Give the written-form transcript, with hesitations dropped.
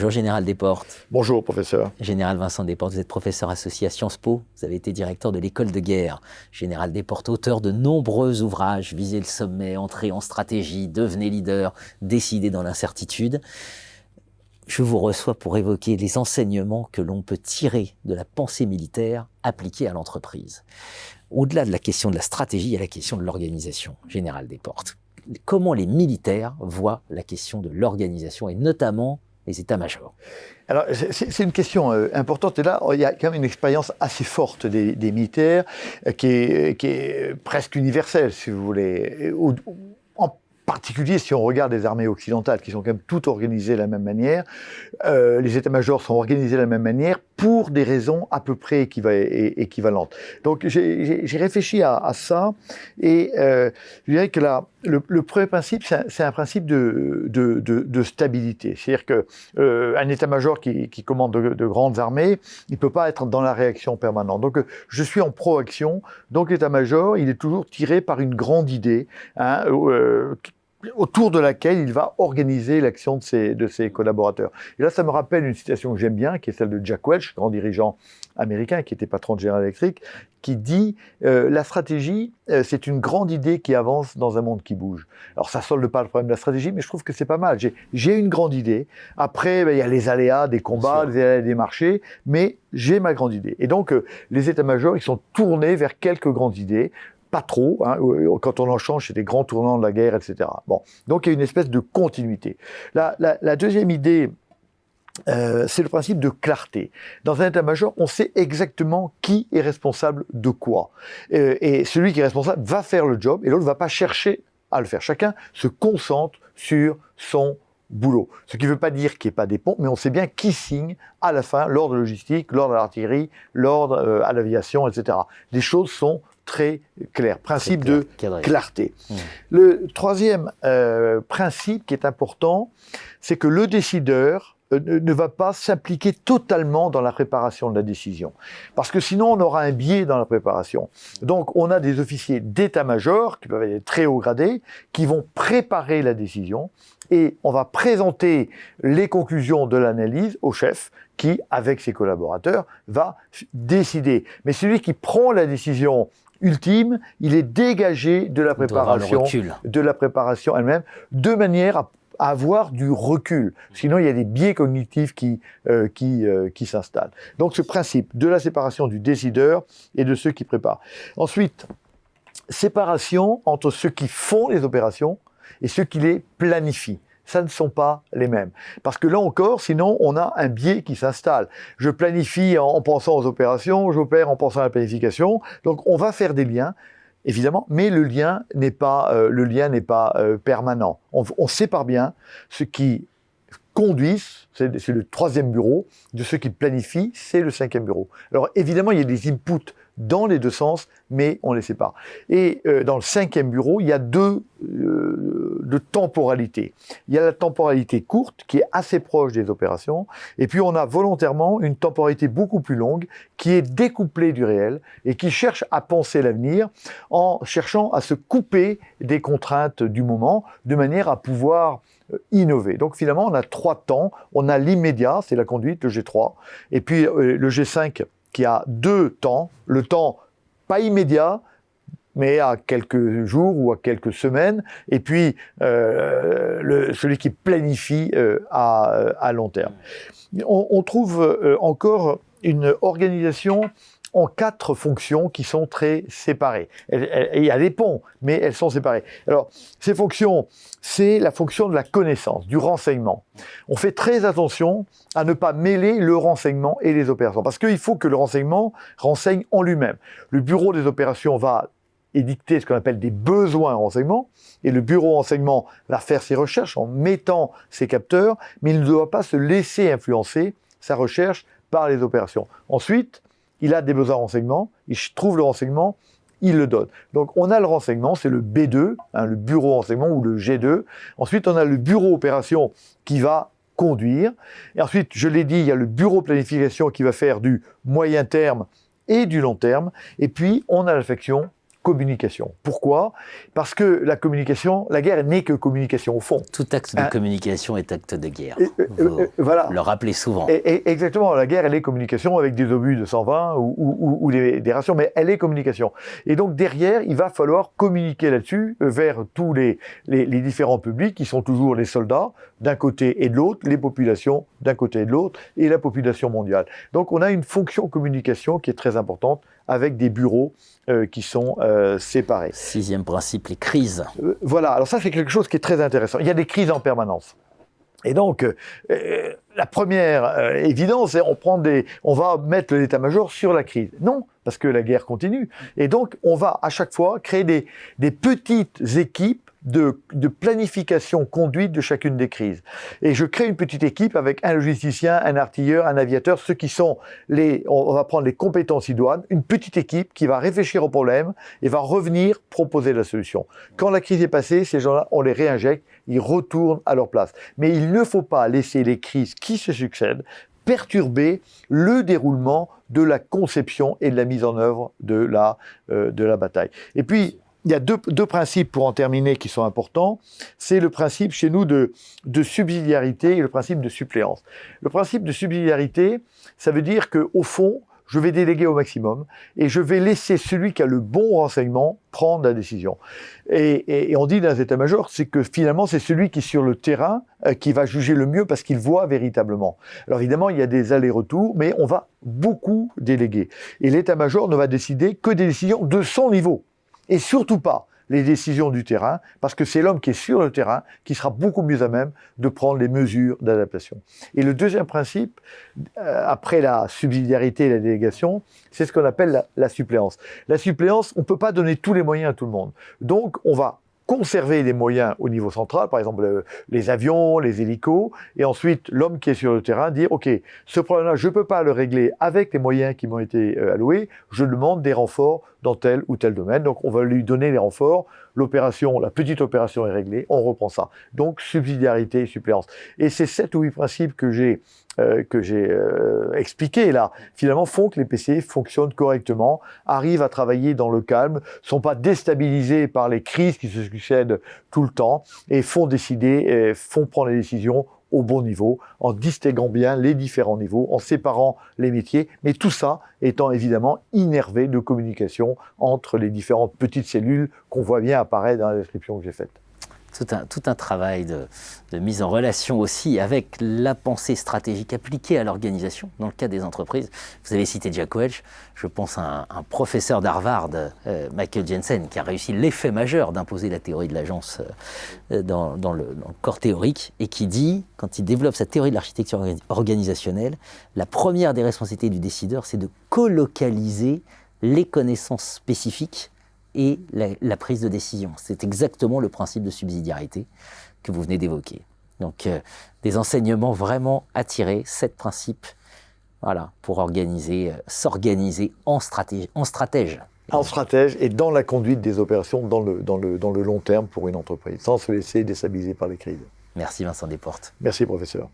Bonjour Général Desportes. Bonjour professeur. Général Vincent Desportes, vous êtes professeur associé à Sciences Po, vous avez été directeur de l'école de guerre. Général Desportes, auteur de nombreux ouvrages, Visez le sommet, Entrez en stratégie, Devenez leader, Décidez dans l'incertitude. Je vous reçois pour évoquer les enseignements que l'on peut tirer de la pensée militaire appliquée à l'entreprise. Au-delà de la question de la stratégie, il y a la question de l'organisation, Général Desportes. Comment les militaires voient la question de l'organisation et notamment les états-majors? Alors, c'est une question importante. Et là, il y a quand même une expérience assez forte des militaires qui est presque universelle, si vous voulez. En particulier, si on regarde les armées occidentales, qui sont quand même toutes organisées de la même manière, les états-majors sont organisés de la même manière pour des raisons à peu près équivalentes. Donc, j'ai réfléchi à ça et je dirais que là, le premier principe, c'est un principe de stabilité. C'est-à-dire qu'un état-major qui commande de grandes armées, il ne peut pas être dans la réaction permanente. Donc, je suis en proaction. Donc, l'état-major, il est toujours tiré par une grande idée, autour de laquelle il va organiser l'action de ses collaborateurs. Et là, ça me rappelle une citation que j'aime bien, qui est celle de Jack Welch, grand dirigeant américain, qui était patron de General Electric, qui dit la stratégie, c'est une grande idée qui avance dans un monde qui bouge. Alors, ça ne solde pas le problème de la stratégie, mais je trouve que c'est pas mal. J'ai une grande idée. Après, il y a les aléas des combats, les aléas des marchés, mais j'ai ma grande idée. Et donc, les états-majors, ils sont tournés vers quelques grandes idées. Pas trop, hein, quand on en change, c'est des grands tournants de la guerre, etc. Bon, donc il y a une espèce de continuité. La deuxième idée, c'est le principe de clarté. Dans un état-major, on sait exactement qui est responsable de quoi. Et celui qui est responsable va faire le job, et l'autre ne va pas chercher à le faire. Chacun se concentre sur son boulot. Ce qui ne veut pas dire qu'il n'y ait pas des ponts, mais on sait bien qui signe à la fin l'ordre logistique, l'ordre à l'artillerie, l'ordre à l'aviation, etc. Les choses sont très clair, principe de clarté. Le troisième principe qui est important, c'est que le décideur ne va pas s'impliquer totalement dans la préparation de la décision. Parce que sinon, on aura un biais dans la préparation. Donc, on a des officiers d'état-major, qui peuvent être très haut gradés, qui vont préparer la décision, et on va présenter les conclusions de l'analyse au chef, qui, avec ses collaborateurs, va décider. Mais celui qui prend la décision ultime, il est dégagé de la préparation elle-même, de manière à avoir du recul. Sinon, il y a des biais cognitifs qui s'installent. Donc, ce principe de la séparation du décideur et de ceux qui préparent. Ensuite, séparation entre ceux qui font les opérations et ceux qui les planifient. Ça ne sont pas les mêmes. Parce que là encore, sinon, on a un biais qui s'installe. Je planifie en pensant aux opérations, j'opère en pensant à la planification. Donc, on va faire des liens, évidemment, mais le lien n'est pas permanent. On sépare bien ce qui conduisent, c'est le troisième bureau, de ceux qui planifient, c'est le cinquième bureau. Alors, évidemment, il y a des inputs dans les deux sens, mais on les sépare. Et dans le cinquième bureau, il y a deux temporalités. Il y a la temporalité courte, qui est assez proche des opérations, et puis on a volontairement une temporalité beaucoup plus longue, qui est découplée du réel, et qui cherche à penser l'avenir, en cherchant à se couper des contraintes du moment, de manière à pouvoir innover. Donc finalement, on a trois temps. On a l'immédiat, c'est la conduite, le G3, et puis le G5, qui a deux temps, le temps pas immédiat, mais à quelques jours ou à quelques semaines, et puis celui qui planifie à long terme. On trouve encore une organisation en quatre fonctions qui sont très séparées. Il y a des ponts, mais elles sont séparées. Alors, ces fonctions, c'est la fonction de la connaissance, du renseignement. On fait très attention à ne pas mêler le renseignement et les opérations, parce qu'il faut que le renseignement renseigne en lui-même. Le bureau des opérations va édicter ce qu'on appelle des besoins en renseignement, et le bureau renseignement va faire ses recherches en mettant ses capteurs, mais il ne doit pas se laisser influencer sa recherche par les opérations. Ensuite, il a des besoins en renseignement, il trouve le renseignement, il le donne. Donc on a le renseignement, c'est le B2, le bureau renseignement, ou le G2. Ensuite, on a le bureau opération qui va conduire. Et ensuite, je l'ai dit, il y a le bureau planification qui va faire du moyen terme et du long terme. Et puis, on a la section communication. Pourquoi ? Parce que la communication, la guerre n'est que communication au fond. Tout acte de communication est acte de guerre. Voilà. Le rappelez souvent. Exactement, la guerre, elle est communication avec des obus de 120 ou des rations, mais elle est communication. Et donc derrière, il va falloir communiquer là-dessus vers tous les différents publics qui sont toujours les soldats d'un côté et de l'autre, les populations d'un côté et de l'autre, et la population mondiale. Donc on a une fonction communication qui est très importante avec des bureaux qui sont séparés. 6e principe, les crises. Voilà, alors ça c'est quelque chose qui est très intéressant. Il y a des crises en permanence. Et donc, la première évidence, c'est on va mettre l'état-major sur la crise. Non, parce que la guerre continue. Et donc, on va à chaque fois créer des petites équipes de planification conduite de chacune des crises. Et je crée une petite équipe avec un logisticien, un artilleur, un aviateur, ceux qui sont on va prendre les compétences idoines, une petite équipe qui va réfléchir au problème et va revenir proposer la solution. Quand la crise est passée, ces gens-là, on les réinjecte, ils retournent à leur place. Mais il ne faut pas laisser les crises qui se succèdent perturber le déroulement de la conception et de la mise en œuvre de la bataille. Et puis, il y a deux principes pour en terminer qui sont importants. C'est le principe chez nous de subsidiarité et le principe de suppléance. Le principe de subsidiarité, ça veut dire qu'au fond, je vais déléguer au maximum et je vais laisser celui qui a le bon renseignement prendre la décision. Et on dit dans les états-majors, c'est que finalement, c'est celui qui est sur le terrain qui va juger le mieux parce qu'il voit véritablement. Alors évidemment, il y a des allers-retours, mais on va beaucoup déléguer. Et l'état-major ne va décider que des décisions de son niveau. Et surtout pas les décisions du terrain, parce que c'est l'homme qui est sur le terrain qui sera beaucoup mieux à même de prendre les mesures d'adaptation. Et le deuxième principe, après la subsidiarité et la délégation, c'est ce qu'on appelle la suppléance. La suppléance, on ne peut pas donner tous les moyens à tout le monde. Donc, on va conserver les moyens au niveau central, par exemple les avions, les hélicos, et ensuite l'homme qui est sur le terrain dire « Ok, ce problème-là, je ne peux pas le régler avec les moyens qui m'ont été alloués, je demande des renforts dans tel ou tel domaine. » Donc on va lui donner les renforts, la petite opération est réglée, on reprend ça. Donc subsidiarité et suppléance. Et ces 7 ou 8 principes que j'ai expliqués là, finalement font que les PCI fonctionnent correctement, arrivent à travailler dans le calme, sont pas déstabilisés par les crises qui se succèdent tout le temps et font prendre les décisions au bon niveau, en distinguant bien les différents niveaux, en séparant les métiers, mais tout ça étant évidemment innervé de communication entre les différentes petites cellules qu'on voit bien apparaître dans la description que j'ai faite. Tout un travail de mise en relation aussi avec la pensée stratégique appliquée à l'organisation dans le cadre des entreprises. Vous avez cité Jack Welch, je pense à un professeur d'Harvard, Michael Jensen, qui a réussi l'effet majeur d'imposer la théorie de l'agence dans le corps théorique et qui dit, quand il développe sa théorie de l'architecture organisationnelle, la première des responsabilités du décideur, c'est de colocaliser les connaissances spécifiques et la prise de décision. C'est exactement le principe de subsidiarité que vous venez d'évoquer. Donc, des enseignements vraiment à tirer, 7 principes, voilà, pour s'organiser en stratège. En stratège et dans la conduite des opérations dans le long terme pour une entreprise, sans se laisser déstabiliser par les crises. Merci Vincent Desportes. Merci professeur.